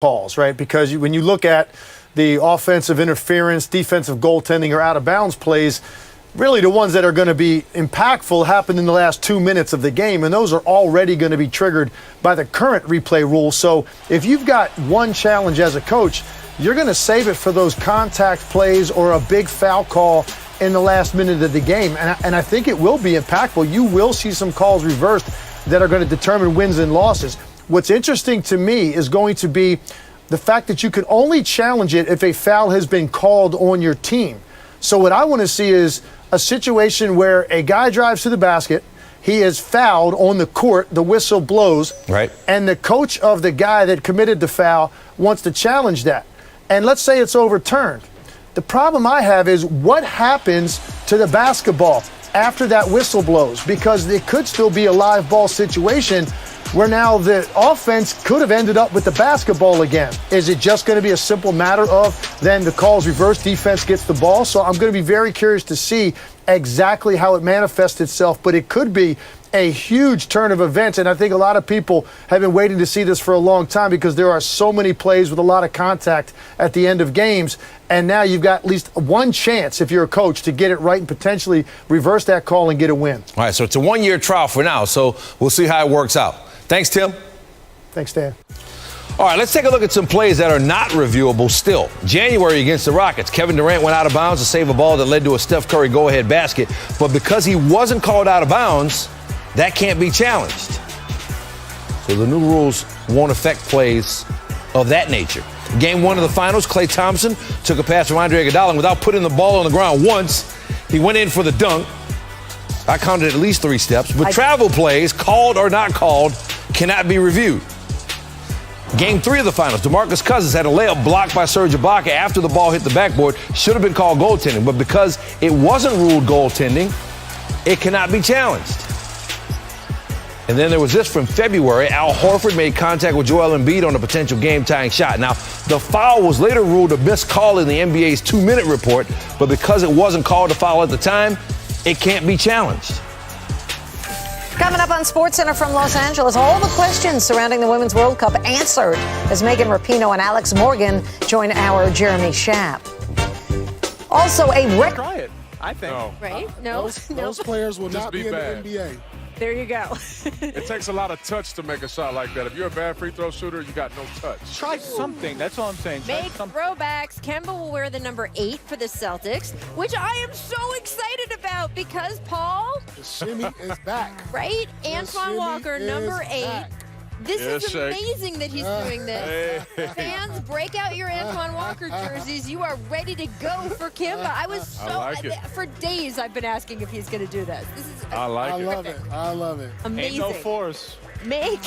calls, right? Because when you look at the offensive interference, defensive goaltending, or out-of-bounds plays, really the ones that are going to be impactful happen in the last 2 minutes of the game, and those are already going to be triggered by the current replay rule. So if you've got one challenge as a coach, you're going to save it for those contact plays or a big foul call in the last minute of the game. And I think it will be impactful. You will see some calls reversed that are going to determine wins and losses. What's interesting to me is going to be the fact that you can only challenge it if a foul has been called on your team. So what I want to see is a situation where a guy drives to the basket, he is fouled on the court, the whistle blows, right, and the coach of the guy that committed the foul wants to challenge that. And let's say it's overturned. The problem I have is what happens to the basketball after that whistle blows, because it could still be a live ball situation where now the offense could have ended up with the basketball again. Is it just going to be a simple matter of then the call's reversed, defense gets the ball? So I'm going to be very curious to see exactly how it manifests itself, but it could be a huge turn of events, and I think a lot of people have been waiting to see this for a long time because there are so many plays with a lot of contact at the end of games, and now you've got at least one chance, if you're a coach, to get it right and potentially reverse that call and get a win. All right, so it's a one-year trial for now, so we'll see how it works out. Thanks, Tim. Thanks, Dan. All right, let's take a look at some plays that are not reviewable still. January against the Rockets, Kevin Durant went out of bounds to save a ball that led to a Steph Curry go-ahead basket, but because he wasn't called out of bounds, that can't be challenged. So the new rules won't affect plays of that nature. Game 1 of the finals, Klay Thompson took a pass from Andre Iguodala, and without putting the ball on the ground once, he went in for the dunk. I counted at least 3 steps, but travel plays, called or not called, cannot be reviewed. Game 3 of the finals, DeMarcus Cousins had a layup blocked by Serge Ibaka after the ball hit the backboard. Should have been called goaltending, but because it wasn't ruled goaltending, it cannot be challenged. And then there was this from February. Al Horford made contact with Joel Embiid on a potential game-tying shot. Now, the foul was later ruled a missed call in the NBA's 2-minute report, but because it wasn't called a foul at the time, it can't be challenged. Coming up on SportsCenter from Los Angeles, all the questions surrounding the Women's World Cup answered as Megan Rapinoe and Alex Morgan join our Jeremy Schaap. Also, a record. Try it, I think. No. Right? No. Those players will not be in the NBA. There you go. It takes a lot of touch to make a shot like that. If you're a bad free throw shooter, you got no touch. Try something. That's all I'm saying. Make throwbacks. Kemba will wear the number 8 for the Celtics, which I am so excited about because, Paul. The shimmy is back. Right? Antoine Walker, number 8. Back. This is amazing that he's doing this. Fans, break out your Antoine Walker jerseys. You are ready to go for Kemba. I was so like it. for days I've been asking if he's going to do this. This is I love it. I love it. Amazing. Ain't no force. Make.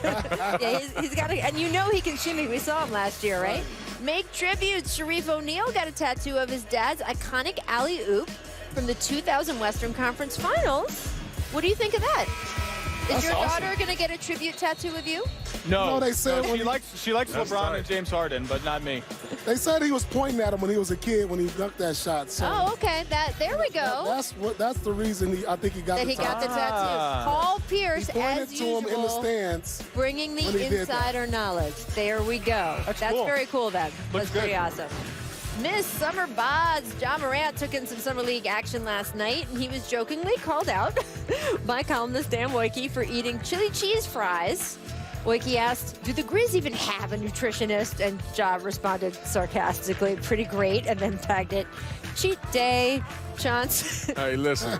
Yeah, he's got to, and you know he can shimmy. We saw him last year, right? Make tribute. Sharif O'Neal got a tattoo of his dad's iconic alley-oop from the 2000 Western Conference Finals. What do you think of that? Is your daughter going to get a tribute tattoo of you? No, they said she likes LeBron and James Harden, but not me. They said he was pointing at him when he was a kid when he dunked that shot. So Oh, okay. There we go. That's the reason I think he got the tattoo. Paul Pierce, He pointed as to him in the usual, stands. bringing when he the did that. insider knowledge. There we go. That's That's cool. very cool then. Looks That's pretty good. awesome. Miss Summer Bods. Ja Morant took in some Summer League action last night, and he was jokingly called out by columnist Dan Woike for eating chili cheese fries. Woike asked, do the Grizz even have a nutritionist? And Ja responded sarcastically, pretty great, and then tagged it, cheat day, Chance. Hey, listen,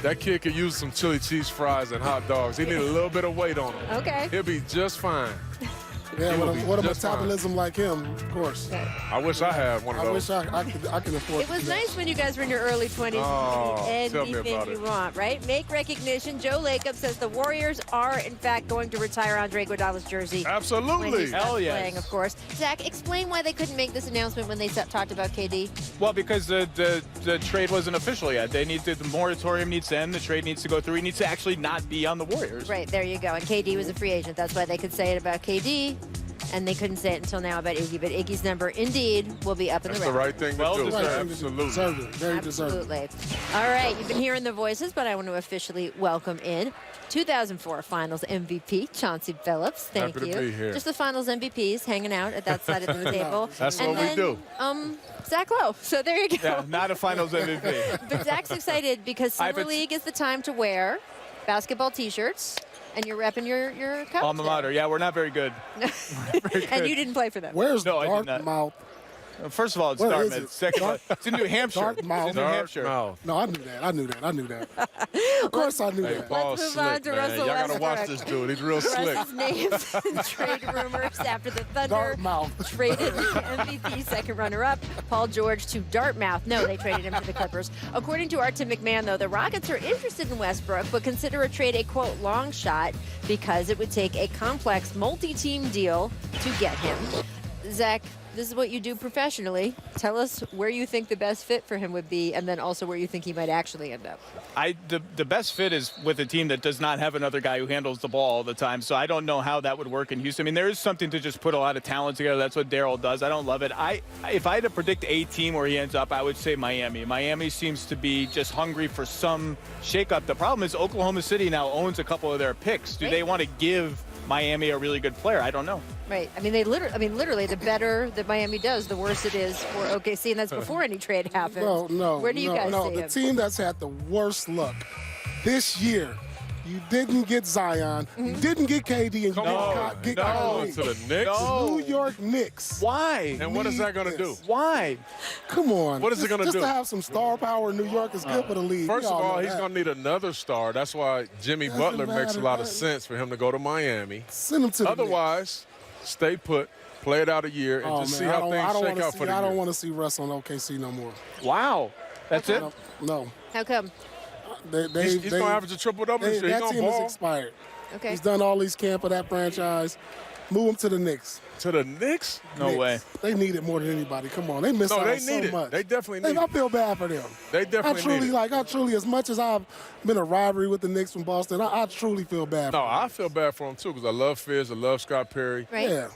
that kid could use some chili cheese fries and hot dogs. He need a little bit of weight on him. Okay. He'll be just fine. Yeah, what a just metabolism like him, of course. I wish I had one of I those. wish I could afford It was that. nice when you guys were in your early 20s Oh, and tell me anything about you it. want, right? Make recognition. Joe Lacob says the Warriors are, in fact, going to retire Andre Iguodala's jersey. When Absolutely. he's done Hell yes. playing, of course. Zach, explain why they couldn't make this announcement when they talked about KD. Well, because the trade wasn't official yet. The moratorium needs to end. The trade needs to go through. He needs to actually not be on the Warriors. Right, there you go. And KD was a free agent. That's why they could say it about KD. And they couldn't say it until now about Iggy, but Iggy's number indeed will be up in That's the the rafters. right thing Well to do. deserved. Absolutely. Very deserved. Absolutely. All right, you've been hearing the voices, but I want to officially welcome in 2004 Finals MVP, Chauncey Billups. Thank Happy you. to be here. Just the Finals MVPs hanging out at that side of the table. That's and what we then, do. Zach Lowe. So there you go. Yeah, not a Finals MVP. But Zach's excited because Summer League is the time to wear basketball T-shirts, and you're repping your cup. Alma mater. Yeah, we're not very good. And you didn't play for them. Where's No, I did not. Dartmouth? First of all, it's Where is Dartmouth. it? Second, of all, it's in New Hampshire. Dartmouth. It's in New Hampshire. Mouth. No, I knew that. Of course I knew Hey, that. Paul Let's move on slick, to man. Russell Y'all gotta watch Westbrook. this dude. He's real slick. Russ's names and trade rumors after the Thunder Dartmouth. traded the MVP second runner-up, Paul George, to Dartmouth. No, they traded him to the Clippers. According to Art Tim McMahon, though, the Rockets are interested in Westbrook, but consider a trade a, quote, long shot because it would take a complex multi-team deal to get him. Zach, this is what you do professionally. Tell us where you think the best fit for him would be, and then also where you think he might actually end up. The best fit is with a team that does not have another guy who handles the ball all the time. So I don't know how that would work in Houston. I mean, there is something to just put a lot of talent together. That's what Daryl does. I don't love it. If I had to predict a team where he ends up, I would say Miami. Miami seems to be just hungry for some shakeup. The problem is Oklahoma City now owns a couple of their picks. Do they want to give Miami a really good player? I don't know. Right. I mean, literally, the better that Miami does, the worse it is for OKC, and that's before any trade happens. No. Where do you guys see the him? team that's had the worst luck this year. You didn't get Zion. You didn't get KD, and you didn't get Kyrie. To the Knicks. No. New York Knicks. Why? And what is that going to do? Why? Come on. What is it gonna Just do? to have some star power in New York is good for the league. First We of all, know he's that. going to need another star. That's why Jimmy Doesn't Butler makes a matter, lot of man. sense for him to go to Miami. Send him to the Otherwise, stay put, play it out a year, and Knicks. just see how things shake out for the I don't year. want to see Russ on OKC no more. Wow. That's it? No. How come? He's going to average a triple-double this year. He's That going team to is ball. expired. Okay. He's done all these camp of that franchise. Move him to the Knicks. To the Knicks? No Knicks. way. They need it more than anybody. Come on, they miss No, out they so need it. much. They definitely need I it. feel bad for them. They definitely need it. I truly, as much as I've been a rivalry with the Knicks from Boston, I truly feel bad. No, for them. I feel bad for him, too, because I love Fizz. I love Scott Perry. Right. Yeah,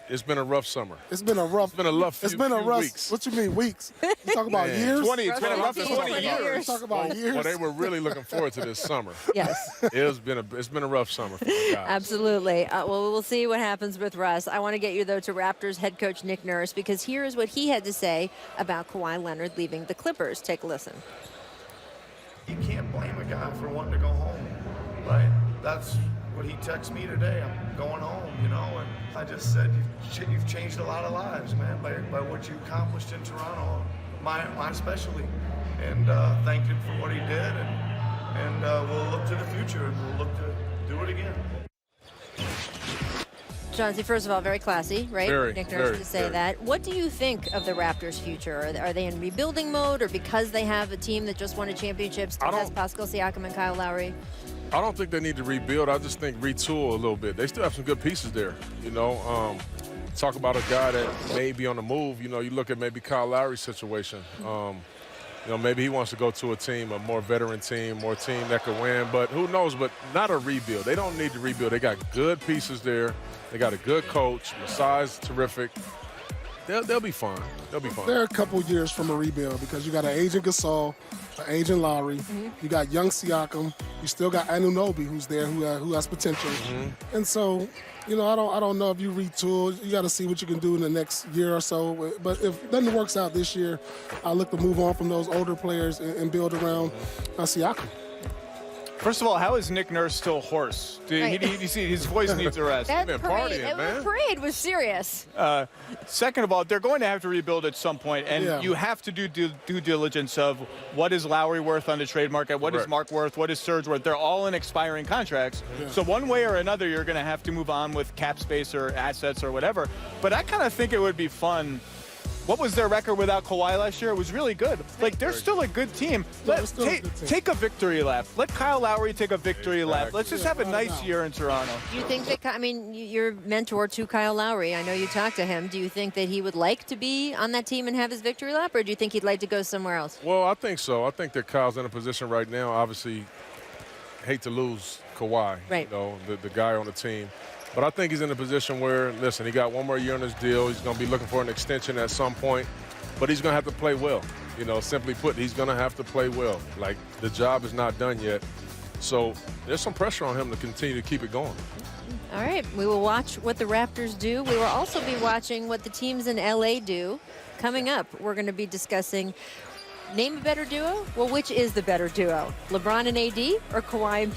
It's been a rough summer. it's been a rough. It's been a rough It's few- been a few rough. weeks. What you mean weeks? You talk about Man. years. 20, it's been a rough 20 20 years. years. You talk about years. Well, they were really looking forward to this summer. Yes. It's been a rough summer for the guys. Absolutely. Well, we'll see what happens with Russ. I want to get you, though, to Raptors head coach Nick Nurse, because here's what he had to say about Kawhi Leonard leaving the Clippers. Take a listen. You can't blame a guy for wanting to go home, right? That's what he texted me today. I'm going home, and I just said, you've changed a lot of lives, man, by what you accomplished in Toronto, mine especially. And thanked him for what he did, and we'll look to the future, and we'll look to do it again. Chauncey, first of all, very classy, right? Very, Nick Nurse very, to say very. that. What do you think of the Raptors' future? Are they in rebuilding mode, or because they have a team that just won a championship, still has Pascal Siakam and Kyle Lowry? I don't think they need to rebuild. I just think retool a little bit. They still have some good pieces there. Talk about a guy that may be on the move. You look at maybe Kyle Lowry's situation. Maybe he wants to go to a more veteran team, more team that could win. But who knows? But not a rebuild. They don't need to rebuild. They got good pieces there. They got a good coach. Masai's terrific. They'll be fine. They'll be fine. They're a couple years from a rebuild because you got an agent Gasol, an agent Lowry, you got young Siakam, you still got Anunoby who's there who has potential, and so I don't know if you retool. You got to see what you can do in the next year or so. But if nothing works out this year, I look to move on from those older players and build around Siakam. First of all, how is Nick Nurse still hoarse? You see, his voice needs a rest. That been parade, partying, man. the parade was serious. Second of all, they're going to have to rebuild at some point, and you have to do due diligence of what is Lowry worth on the trade market, what is Correct. Mark worth, what is Serge worth. They're all in expiring contracts. So one way or another, you're going to have to move on with cap space or assets or whatever. But I kind of think it would be fun. What was their record without Kawhi last year? It was really good. Like, they're still a good team. Take a victory lap. Let Kyle Lowry take a victory lap. Let's just have a nice year in Toronto. Do you think that, your mentor to Kyle Lowry, I know you talked to him. Do you think that he would like to be on that team and have his victory lap, or do you think he'd like to go somewhere else? Well, I think so. I think that Kyle's in a position right now, obviously, hate to lose Kawhi, Right. the guy on the team. But I think he's in a position where, listen, he got one more year on his deal. He's going to be looking for an extension at some point, but he's going to have to play well. You know, simply put, he's going to have to play well. Like, the job is not done yet. So there's some pressure on him to continue to keep it going. All right, we will watch what the Raptors do. We will also be watching what the teams in LA do. Coming up, we're going to be discussing, name a better duo? Well, which is the better duo? LeBron and AD or Kawhi and